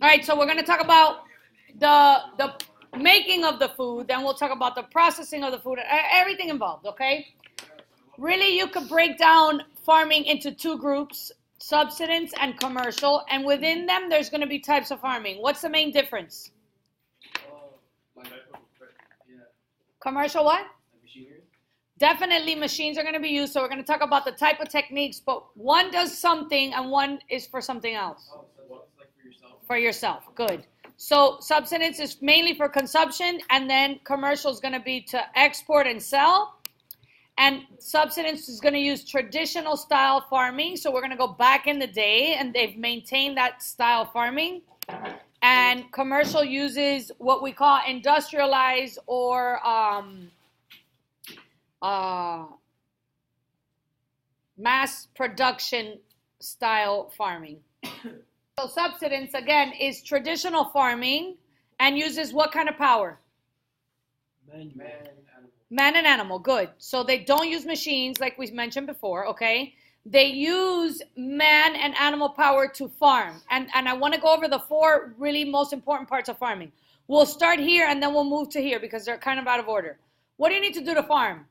All right, so we're going to talk about the making of the food. Then we'll talk about the processing of the food. Everything involved, okay? Really, you could break down farming into two groups, subsistence and commercial. And within them, there's going to be types of farming. What's the main difference? Commercial what? Definitely machines are going to be used. So we're going to talk about the type of techniques, but one does something and one is for something else. Oh, so what's like for yourself? For yourself, good. So subsistence is mainly for consumption, and then commercial is going to be to export and sell. And subsistence is going to use traditional style farming. So we're going to go back in the day, and they've maintained that style farming. And commercial uses what we call industrialized or mass production style farming. So subsistence, again, is traditional farming and uses what kind of power? Man and animal, good. So they don't use machines like we mentioned before, okay? They use man and animal power to farm. And I want to go over the four really most important parts of farming. We'll start here and then we'll move to here because they're kind of out of order. What do you need to do to farm?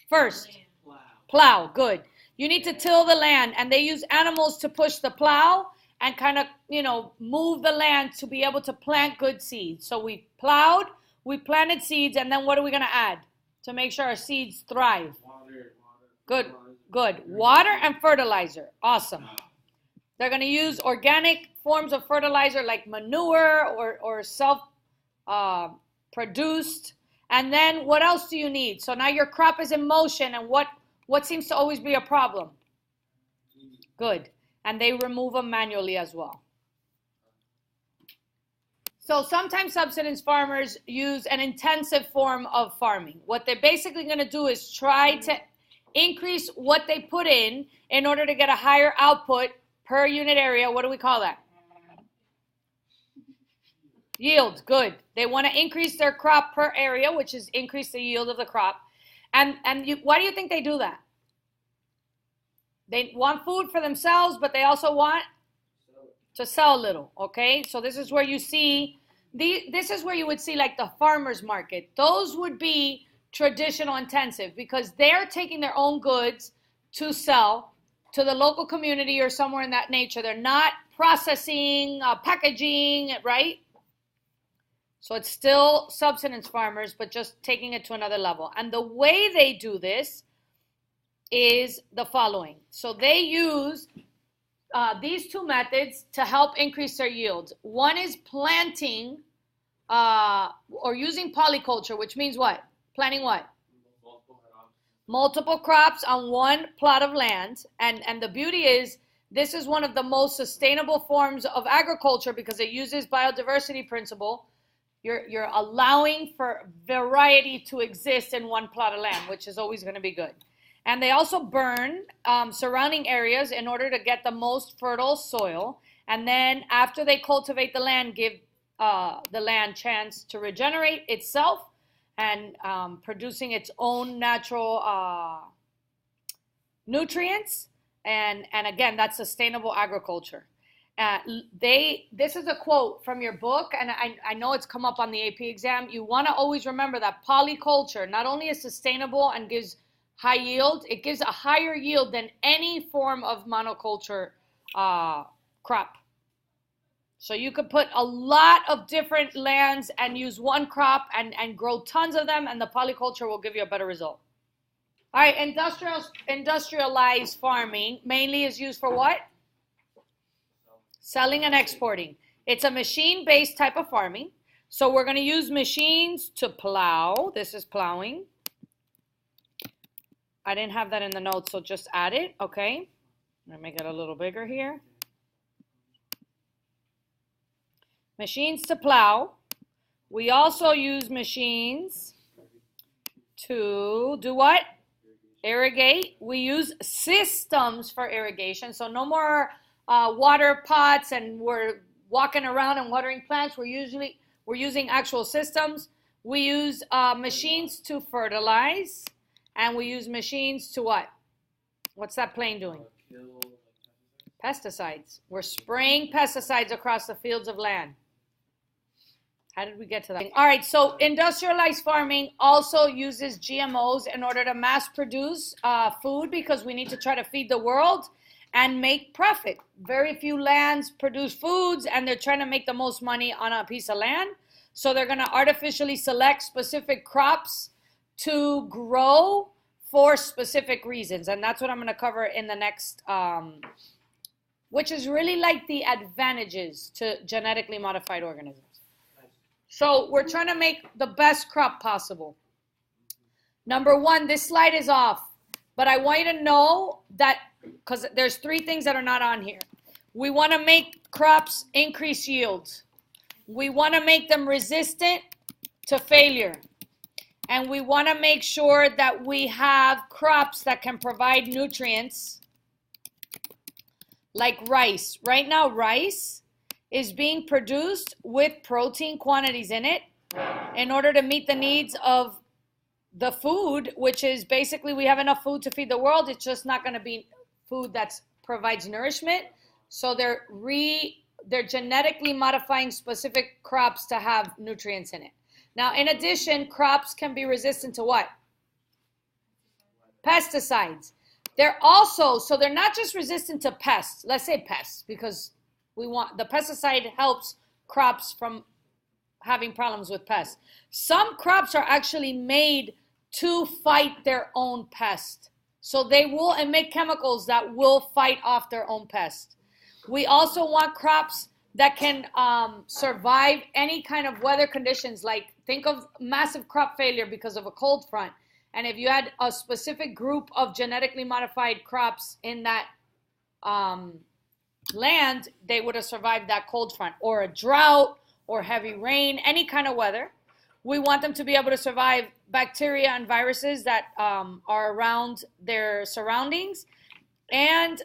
First, plow, good. You need to till the land, and they use animals to push the plow and kind of, move the land to be able to plant good seeds. So we plowed, we planted seeds, and then what are we going to add to make sure our seeds thrive? Good. Water and fertilizer. Awesome. They're going to use organic forms of fertilizer like manure or self-produced. And then what else do you need? So now your crop is in motion, and what seems to always be a problem? Good. And they remove them manually as well. So sometimes subsistence farmers use an intensive form of farming. What they're basically going to do is try to increase what they put in order to get a higher output per unit area. What do we call that? Yield, good. They want to increase their crop per area, which is increase the yield of the crop. And why do you think they do that? They want food for themselves, but they also want to sell a little, okay? So this is where you see, this is where you would see like the farmer's market. Those would be traditional intensive because they're taking their own goods to sell to the local community or somewhere in that nature. They're not processing, packaging, right? So it's still subsistence farmers, but just taking it to another level. And the way they do this is the following. So they use these two methods to help increase their yields. One is planting or using polyculture, which means what? Planting what? Multiple crops on one plot of land. And the beauty is this is one of the most sustainable forms of agriculture because it uses biodiversity principle. You're allowing for variety to exist in one plot of land, which is always going to be good. And they also burn surrounding areas in order to get the most fertile soil. And then after they cultivate the land, give the land chance to regenerate itself and producing its own natural nutrients. And again, that's sustainable agriculture. This is a quote from your book, and I know it's come up on the AP exam. You want to always remember that polyculture not only is sustainable and gives high yield, it gives a higher yield than any form of monoculture crop. So you could put a lot of different lands and use one crop and grow tons of them, and the polyculture will give you a better result. All right, industrialized farming mainly is used for what? Selling and exporting. It's a machine-based type of farming. So we're going to use machines to plow. This is plowing. I didn't have that in the notes, so just add it, okay? I'm going to make it a little bigger here. Machines to plow. We also use machines to do what? Irrigate. We use systems for irrigation. So no more water pots and we're walking around and watering plants. We're using actual systems. We use machines to fertilize, and we use machines to what? What's that plane doing? Pesticides. We're spraying pesticides across the fields of land. How did we get to that? All right, so industrialized farming also uses GMOs in order to mass produce food because we need to try to feed the world and make profit. Very few lands produce foods and they're trying to make the most money on a piece of land. So they're going to artificially select specific crops to grow for specific reasons. And that's what I'm going to cover in the next, which is really like the advantages to genetically modified organisms. So we're trying to make the best crop possible. Number one, this slide is off, but I want you to know that, because there's three things that are not on here. We want to make crops increase yields. We want to make them resistant to failure. And we want to make sure that we have crops that can provide nutrients like rice. Right now, rice is being produced with protein quantities in it in order to meet the needs of the food, which is basically we have enough food to feed the world. It's just not going to be food that provides nourishment. So they're genetically modifying specific crops to have nutrients in it. Now, in addition, crops can be resistant to what? Pesticides. They're also, so they're not just resistant to pests. Let's say pests, because we want, the pesticide helps crops from having problems with pests. Some crops are actually made to fight their own pest. So they will emit chemicals that will fight off their own pest. We also want crops that can survive any kind of weather conditions. Like think of massive crop failure because of a cold front. And if you had a specific group of genetically modified crops in that land, they would have survived that cold front or a drought or heavy rain, any kind of weather. We want them to be able to survive bacteria and viruses that are around their surroundings and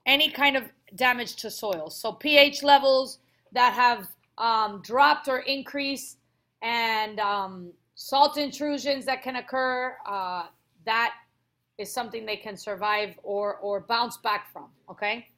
any kind of damage to soil. So pH levels that have dropped or increased and salt intrusions that can occur, that is something they can survive or bounce back from, okay?